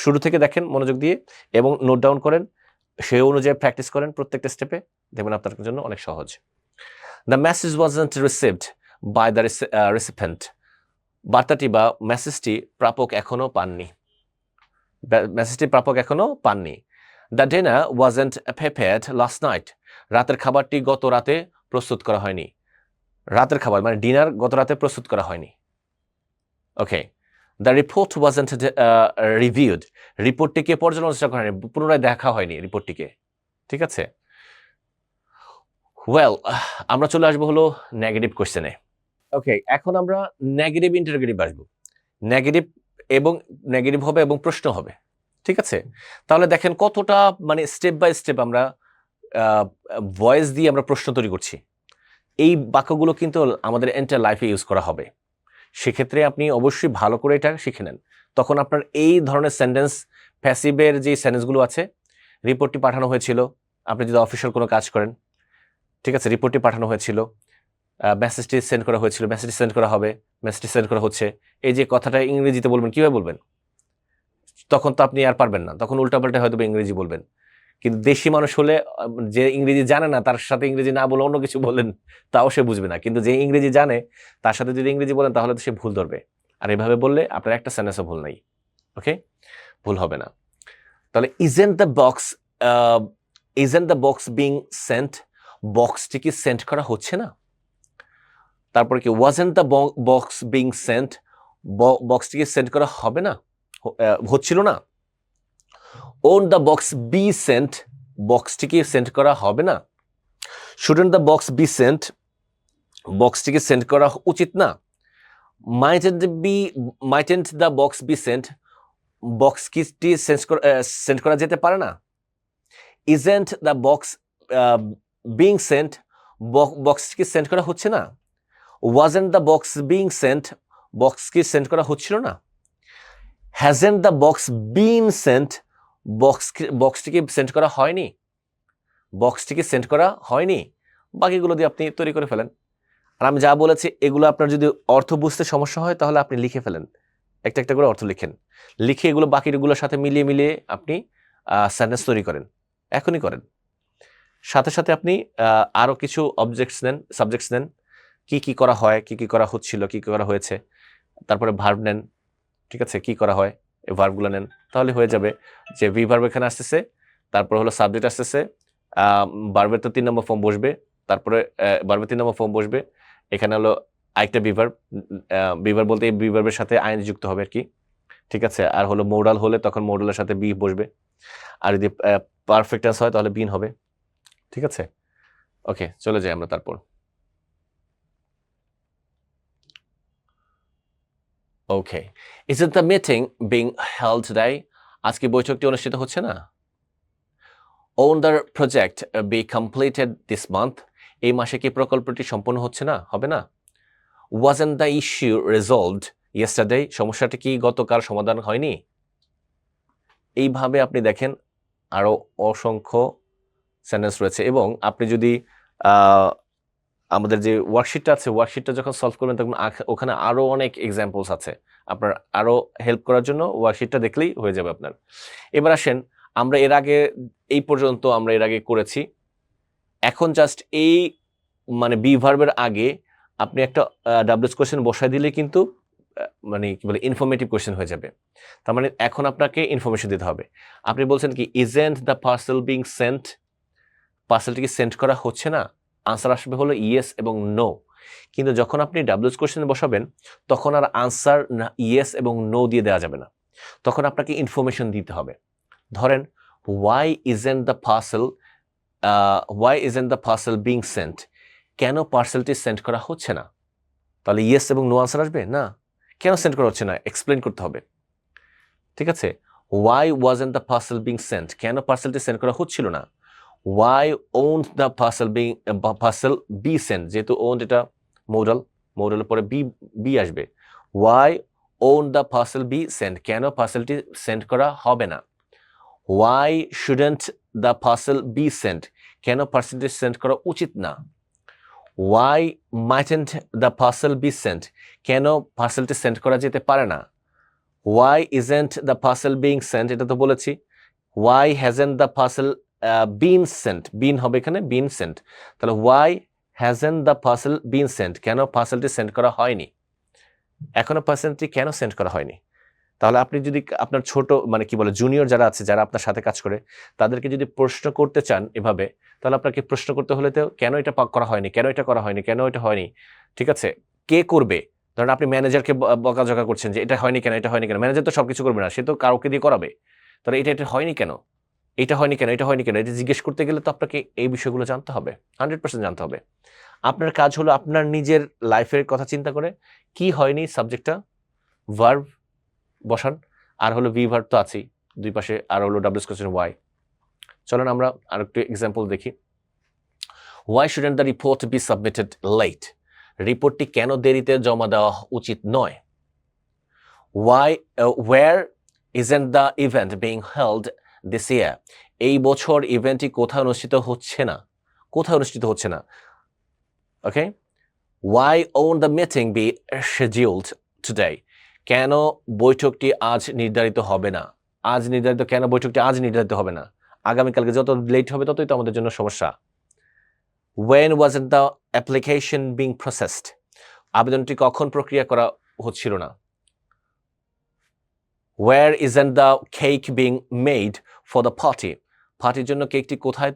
শুরু থেকে দেখেন মনোযোগ দিয়ে এবং নোট ডাউন করেন, সেই অনুযায়ী প্র্যাকটিস করেন প্রত্যেকটা স্টেপে, দেখবেন আপনার জন্য অনেক সহজ। The message wasn't received by the recipient, বার্তাটি বা মেসেজটি প্রাপক এখনো পাননি। The dinner wasn't prepared last night, রাতের খাবারটি গত রাতে প্রস্তুত করা হয়নি। রাতের খাবার মানে ডিনার গত রাতে প্রস্তুত করা হয়নি। ওকে, দ্য রিপোর্ট ওয়াজন্ট রিভিউড, রিপোর্টটিকে পর্যালোচনা করা হয়নি, পুনরায় দেখা হয়নি রিপোর্টটিকে। ঠিক আছে? ওয়েল, আমরা চলে আসবো হলো নেগেটিভ কোয়েশ্চেনে। ওকে, এখন আমরা নেগেটিভ ইন্টারোগেটিভ আসবো। নেগেটিভ হবে এবং প্রশ্ন হবে। ঠিক আছে? তাহলে দেখেন কতটা মানে স্টেপ বাই স্টেপ আমরা ভয়েস দিয়ে আমরা প্রশ্ন তৈরি করছি। এই বাক্যগুলো কিন্তু আমাদের এন্টার লাইফে ইউজ করা হবে। সেক্ষেত্রে আপনি অবশ্যই ভালো করে এটা শিখে নেন। তখন আপনার এই ধরনের সেন্টেন্স, প্যাসিভের যে সেন্টেন্সগুলো আছে, রিপোর্টটি পাঠানো হয়েছিল, আপনি যদি অফিসিয়াল কোনো কাজ করেন, ঠিক আছে, রিপোর্টটি পাঠানো হয়েছিল, মেসেজটি সেন্ড করা হয়েছিল, মেসেজটি সেন্ড করা হবে, মেসেজটি সেন্ড করা হচ্ছে, এই যে কথাটা ইংরেজিতে বলবেন, কীভাবে বলবেন? তখন তো আপনি আর পারবেন না, তখন উল্টাপাল্টা হয়তো ইংরেজি বলবেন। কিন্তু দেশি মানুষ হলে, যে ইংরেজি জানে না তার সাথে ইংরেজি না বলে অন্য কিছু বলেন, তাও সে বুঝবে না। কিন্তু যে ইংরেজি জানে তার সাথে যদি ইংরেজি বলেন তাহলে তো সে ভুল ধরবে। আর এভাবে বললে আপনার একটা সেন্টেন্সও ভুল নাই। ওকে, ভুল হবে না। তাহলে isn't the box being sent, বক্সটি কি সেন্ড করা হচ্ছে না? তারপরে কি wasn't the box being sent, বক্সটি কি সেন্ড করা হবে না, হচ্ছিল না? Won't the box be sent, বক্সটিকে সেন্ড করা হবে না? Shouldn't the box be sent, বক্সটিকে সেন্ড করা উচিত না? Mightn't the box be sent, box কিটি সেন্ড করা যেতে পারে না। Isn't the box being sent, box কি সেন্ড করা হচ্ছে না। Wasn't the box being sent, box কি সেন্ড করা হচ্ছিল না। Hasn't the box been sent, বক্সটিকে সেন্ড করা হয়নি, বক্সটিকে সেন্ড করা হয়নি। বাকিগুলো দিয়ে আপনি তৈরি করে ফেলেন। আর আমি যা বলেছি এগুলো আপনার যদি অর্থ বুঝতে সমস্যা হয় তাহলে আপনি লিখে ফেলেন, একটা একটা করে অর্থ লিখেন, লিখে এগুলো বাকিগুলোর সাথে মিলিয়ে মিলিয়ে আপনি সেন্টেন্স তৈরি করেন, এখনই করেন। সাথে সাথে আপনি আরও কিছু সাবজেক্টস নেন, কি কি করা হয়, কি কি করা হচ্ছিল, কি কি করা হয়েছে, তারপরে ভার্ব নেন, ঠিক আছে, কি করা হয় এই ভার্বগুলো নেন, তাহলে হয়ে যাবে যে ভি ভার্ব এখানে আসতেছে, তারপর হলো সাবজেক্ট আসতেছে, ভার্বের তো 3 নম্বর ফর্ম বসবে, তারপরে ভার্বের 3 নম্বর ফর্ম বসবে, এখানে হলো আরেকটা বিভার্ব বলতে এই বিভার্বের সাথে আইএনজি যুক্ত হবে আর কি, ঠিক আছে। আর হলো মোডাল হলে তখন মোডালের সাথে বি বসবে, আর যদি পারফেক্ট টেন্স হয় তাহলে বিন হবে, ঠিক আছে। ওকে, চলে যাই আমরা তারপর। Okay, is it the meeting being held today, আজকে বৈঠকটি অনুষ্ঠিত হচ্ছে না। Won't the project be completed this month, এই মাসে কি প্রকল্পটি সম্পন্ন হচ্ছে না, হবে না। Wasn't the issue resolved yesterday, সমস্যাটি কি গতকাল সমাধান হয়নি। এইভাবে আপনি দেখেন আরও অসংখ্য সেন্টেন্স রয়েছে, এবং আপনি যদি আমাদের যে ওয়ার্কশিটটা আছে, ওয়ার্কশিটটা যখন সলভ করবেন তখন ওখানে আরও অনেক এক্সাম্পলস আছে, আপনার আরও হেল্প করার জন্য ওয়ার্কশিটটা দেখলেই হয়ে যাবে আপনার। এবার আসেন, আমরা এর আগে এই পর্যন্ত আমরা এর আগে করেছি, এখন জাস্ট এই মানে বি ভার্বের আগে আপনি একটা ডাব্লিউএস কোয়েশ্চেন বসাই দিলে কিন্তু মানে কি বলে ইনফরমেটিভ কোয়েশ্চেন হয়ে যাবে। তার মানে এখন আপনাকে ইনফরমেশন দিতে হবে। আপনি বলছেন কি isn't the parcel being sent, পার্সেলটি কি সেন্ড করা হচ্ছে না, আনসার আসবে হলো ইয়েস এবং নো। কিন্তু যখন আপনি ডাব্লিউএস কোয়েশ্চেন বসাবেন তখন আর আনসার ইয়েস এবং নো দিয়ে দেওয়া যাবে না, তখন আপনাকে ইনফরমেশন দিতে হবে। ধরেন why isn't the parcel being sent, কেন পার্সেলটি সেন্ড করা হচ্ছে না, তাহলে ইয়েস এবং নো আনসার আসবে না, কেন সেন্ড করা হচ্ছে না এক্সপ্লেন করতে হবে, ঠিক আছে। Why wasn't the parcel being sent, কেন পার্সেলটি সেন্ড করা হচ্ছিল না। Why won't the parcel be sent, যেহেতু ওন্ট এটা মোডালের পরে বি আসবে, why won't the parcel be sent, কেন পার্সেলটি সেন্ড করা হবে না। Why shouldn't the parcel be sent, কেন পার্সেলটি সেন্ড করা উচিত না। Why mightn't the parcel be sent, কেন পার্সেলটি সেন্ড করা যেতে পারে না। Why isn't the parcel being sent, এটা তো বলেছি। Why hasn't the parcel been sent, been হবে এখানে, বিন সেন্ট, তাহলে why hasn't the parcel been sent, কেন পার্সেলটি সেন্ড করা হয়নি, এখনো পার্সেলটি কেন সেন্ড করা হয়নি। তাহলে আপনি যদি আপনার ছোট মানে কি বলে জুনিয়র যারা আছে, যারা আপনার সাথে কাজ করে, তাদেরকে যদি প্রশ্ন করতে চান এভাবে, তাহলে আপনাকে প্রশ্ন করতে হলে তো কেন এটা করা হয়নি, কেন এটা করা হয়নি, কেন এটা হয়নি, ঠিক আছে, কে করবে। ধরেন আপনি ম্যানেজারকে বকাঝকা করছেন যে এটা হয়নি কেন, এটা হয়নি কেন, ম্যানেজার তো সবকিছু করবে না, সে তো কাউকে দিয়ে করাবে, তাহলে এটা হয়নি কেন, এটা হয়নি কেন, এটা হয়নি কেন, এটা জিজ্ঞেস করতে গেলে তো আপনাকে এই বিষয়গুলো জানতে হবে, 100% জানতে হবে। আপনার কাজ হলো আপনার নিজের লাইফের কথা চিন্তা করে কি হয়নি সাবজেক্টটা ভার্ব বসান, আর হলো ভি ভার্ব তো আছেই দুই পাশে, আর হলো ডাব্লিউএস কোয়েশ্চেন ওয়াই। চলেন আমরা আর একটু এক্সাম্পল দেখি। Why shouldn't the report be submitted late, রিপোর্টটি কেন দেরিতে জমা দেওয়া উচিত নয়। Why were isn't the event being held this year, এই বছর ইভেন্টটি কোথায় অনুষ্ঠিত হচ্ছে না, কোথায় অনুষ্ঠিত হচ্ছে না। Okay, why won't the meeting be scheduled today, কেন বৈঠকটি আজ নির্ধারিত হবে না, আজ নির্ধারিত কেন বৈঠকটি আজ নির্ধারিত হবে না, আগামীকালকে যত লেট হবে ততই তো আমাদের জন্য সমস্যা। When wasn't the application being processed, আবেদনটি কখন প্রক্রিয়া করা হচ্ছিল না। Where isn't the cake being made for the পার্টির জন্য কেকটি কোথায়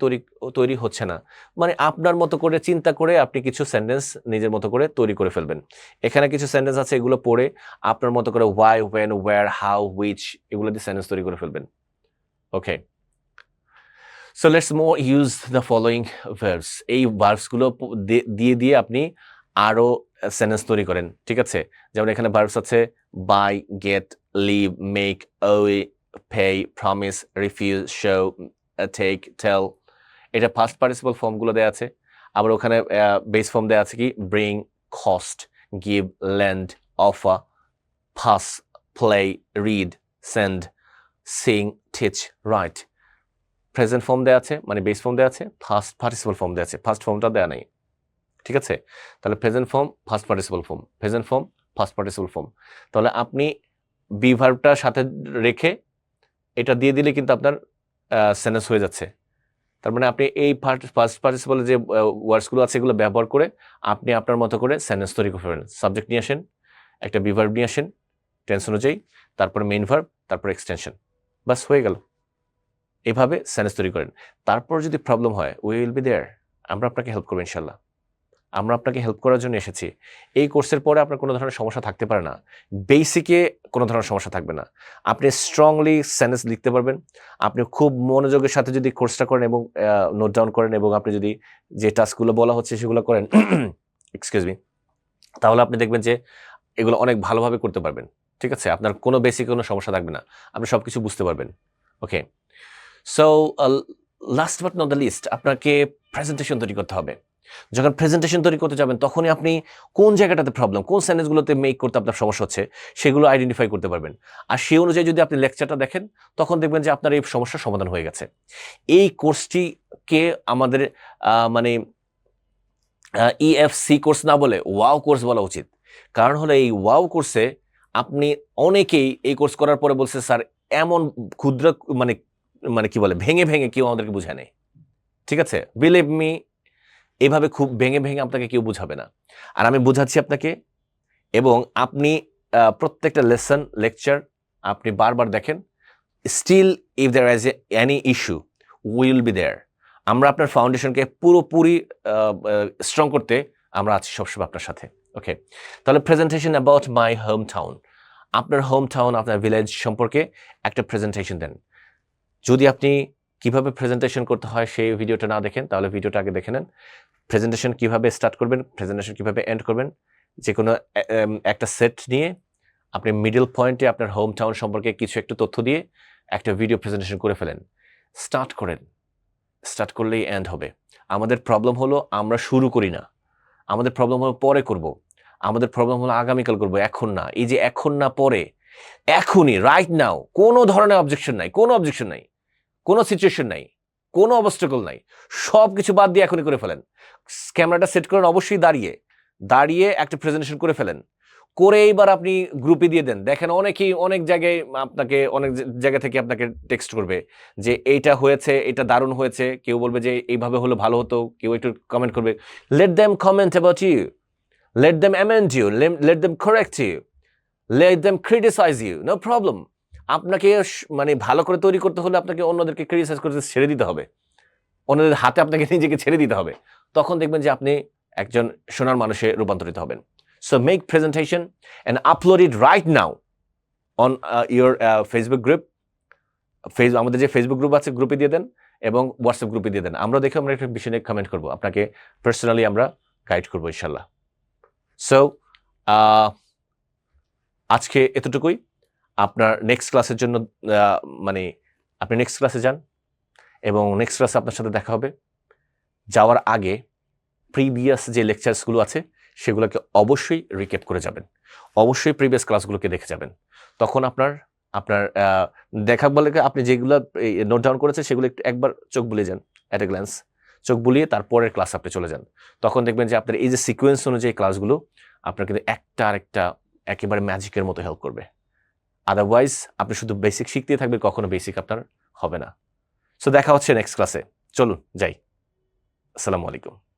তৈরি হচ্ছে না। মানে আপনার মতো করে চিন্তা করে আপনি কিছু সেন্টেন্স নিজের মতো করে তৈরি করে ফেলবেন। এখানে কিছু সেন্টেন্স আছে, এগুলো পড়ে আপনার মতো করে why, when, where, how, which এগুলো দিয়ে সেন্টেন্স তৈরি করে ফেলবেন। Okay, so let's more use the following verbs, এই ভার্বসগুলো দিয়ে আপনি আরও সেন্টেন্স তৈরি করেন, ঠিক আছে? যেমন এখানে ভার্বস আছে buy, get, leave, make, weigh, pay, promise, refuse, show, take, tell. এটা ফার্স্ট পার্টিসিপল ফর্মগুলো দেওয়া আছে। আবার ওখানে বেস ফর্ম দেওয়া আছে কি bring, cost, give, lend, offer, pass, play, read, send, sing, teach, write. Present form দেওয়া আছে, মানে বেস ফর্ম দেওয়া আছে, ফার্স্ট পার্টিসিপল ফর্ম দেওয়া আছে, ফার্স্ট ফর্মটা দেওয়া নেই, ঠিক আছে? তাহলে present form, first participle form, present form, first participle form. তাহলে আপনি বি ভার্বটা সাথে রেখে এটা দিয়ে দিলে কিন্তু আপনার সেন্টেন্স হয়ে যাচ্ছে। তার মানে আপনি এই ফার্স্ট পার্টিসিপল যে ওয়ার্ডসগুলো আছে এগুলো ব্যবহার করে আপনি আপনার মতো করে সেন্টেন্স তৈরি করে ফেলবেন। সাবজেক্ট নিয়ে আসেন, একটা বি ভার্ব নিয়ে আসেন টেন্স অনুযায়ী, তারপরে মেইন ভার্ব, তারপরে এক্সটেনশন, বাস হয়ে গেল। এভাবে সেন্টেন্স তৈরি করেন। তারপর যদি প্রবলেম হয় উই উইল বি দেয়ার, আমরা আপনাকে হেল্প করবো ইনশাল্লাহ। আমরা আপনাকে হেল্প করার জন্য এসেছি। এই কোর্সের পরে আপনার কোনো ধরনের সমস্যা থাকতে পারে না, বেসিকে কোনো ধরনের সমস্যা থাকবে না। আপনি স্ট্রংলি সেন্টেন্স লিখতে পারবেন। আপনি খুব মনোযোগের সাথে যদি কোর্সটা করেন এবং নোট ডাউন করেন এবং আপনি যদি যে টাস্কগুলো বলা হচ্ছে সেগুলো করেন এক্সকিউজ মি, তাহলে আপনি দেখবেন যে এগুলো অনেক ভালোভাবে করতে পারবেন, ঠিক আছে? আপনার কোনো বেসিক কোনো সমস্যা থাকবে না, আপনি সব কিছু বুঝতে পারবেন। Okay, so last but not the list, আপনাকে প্রেজেন্টেশন তৈরি করতে হবে। যখন প্রেজেন্টেশন তৈরি করতে যাবেন তখনই আপনি কোন জায়গাটাতে প্রবলেম, কোন সেন্টেন্সগুলোতে মেক করতে আপনার সমস্যা হচ্ছে সেগুলো আইডেন্টিফাই করতে পারবেন। আর সেই অনুযায়ী যদি আপনি লেকচারটা দেখেন তখন দেখবেন যে আপনার এই সমস্যার সমাধান হয়ে গেছে। এই কোর্সটিকে আমাদের মানে EFC কোর্স না বলে ওয়াও কোর্স বলা উচিত। কারণ হলো এই ওয়াও কোর্সে আপনি অনেকেই এই কোর্স করার পরে বলছে স্যার এমন ক্ষুদ্র মানে মানে কি বলে ভেঙে ভেঙে কেউ আমাদেরকে বুঝায় নেই, ঠিক আছে? বিলিভ মি, এভাবে খুব ভেঙে ভেঙে আপনাকে কেউ বুঝাবে না। আর আমি বুঝাচ্ছি আপনাকে, এবং আপনি প্রত্যেকটা লেসন লেকচার আপনি বারবার দেখেন। Still if there is any issue will be there. আমরা আপনার ফাউন্ডেশনকে পুরোপুরি স্ট্রং করতে আমরা আছি সবসময় আপনার সাথে। ওকে, তাহলে presentation about my home town, আপনার হোম টাউন, আপনার ভিলেজ সম্পর্কে একটা প্রেজেন্টেশন দেন। যদি আপনি কিভাবে প্রেজেন্টেশন করতে হয় সেই ভিডিওটা না দেখেন তাহলে ভিডিওটা আগে দেখে নেন। প্রেজেন্টেশন কিভাবে স্টার্ট করবেন, প্রেজেন্টেশন কিভাবে এন্ড করবেন, যে কোনো একটা সেট নিয়ে আপনি মিডল পয়েন্টে আপনার হোম টাউন সম্পর্কে কিছু একটু তথ্য দিয়ে একটা ভিডিও প্রেজেন্টেশন করে ফেলেন। স্টার্ট করেন, স্টার্ট করলেই এন্ড হবে। আমাদের প্রবলেম হলো আমরা শুরু করি না, আমাদের প্রবলেম হলো পরে করব, আমাদের প্রবলেম হলো আগামীকাল করব, এখন না। এই যে এখন না পরে, এখনই রাইট নাও, কোনো ধরনের অবজেকশন নাই, কোনো অবজেকশন নাই, কোনো সিচুয়েশন নাই, কোনো অবস্টাকল নাই, সব কিছু বাদ দিয়ে এখনই করে ফেলেন। ক্যামেরাটা সেট করেন অবশ্যই দাঁড়িয়ে, দাঁড়িয়ে একটা প্রেজেন্টেশন করে ফেলেন, করে এইবার আপনি গ্রুপে দিয়ে দেন। দেখেন অনেকেই অনেক জায়গায় আপনাকে অনেক জায়গা থেকে আপনাকে টেক্সট করবে যে এইটা হয়েছে, এটা দারুণ হয়েছে, কেউ বলবে যে এইভাবে হলো ভালো হতো, কেউ একটু কমেন্ট করবে। Let them comment about you, let them amend you, let them correct you, let them criticise you, no problem. আপনাকে মানে ভালো করে তৈরি করতে হলে আপনাকে অন্যদেরকে ক্রিটিসাইজ করতে ছেড়ে দিতে হবে, অন্যদের হাতে আপনাকে নিজেকে ছেড়ে দিতে হবে। তখন দেখবেন যে আপনি একজন সোনার মানুষে রূপান্তরিত হবেন। So make presentation and upload it right now on your Facebook group. আমাদের যে ফেসবুক গ্রুপ আছে গ্রুপে দিয়ে দেন এবং হোয়াটসঅ্যাপ গ্রুপে দিয়ে দেন। আমরা দেখে আমরা একটা বিষয় নিয়ে কমেন্ট করবো, আপনাকে পার্সোনালি আমরা গাইড করবো ইনশাল্লাহ। সো আজকে এতটুকুই। আপনার নেক্সট ক্লাসের জন্য মানে আপনি নেক্সট ক্লাসে যান এবং নেক্সট ক্লাসে আপনার সাথে দেখা হবে। যাওয়ার আগে প্রিভিয়াস যে লেকচারসগুলো আছে সেগুলোকে অবশ্যই রিক্যাপ করে যাবেন, অবশ্যই প্রিভিয়াস ক্লাসগুলোকে দেখে যাবেন। তখন আপনার দেখা বলে আপনি যেগুলো নোট ডাউন করেছেন সেগুলো একটু একবার চোখ বুলিয়ে যান, অ্যাট এ গ্ল্যান্স চোখ বুলিয়ে তারপরের ক্লাস আপনি চলে যান। তখন দেখবেন যে আপনার এই যে সিকোয়েন্স অনুযায়ী ক্লাসগুলো আপনার কিন্তু একটা আরেকটা একেবারে ম্যাজিকের মতো হেল্প করবে। আদারওয়াইজ আপনি শুধু বেসিক শিখতেই থাকবেন, কখনো বেসিক আপনার হবে না। সো দেখা হচ্ছে নেক্সট ক্লাসে, চলুন যাই। আসসালামু আলাইকুম।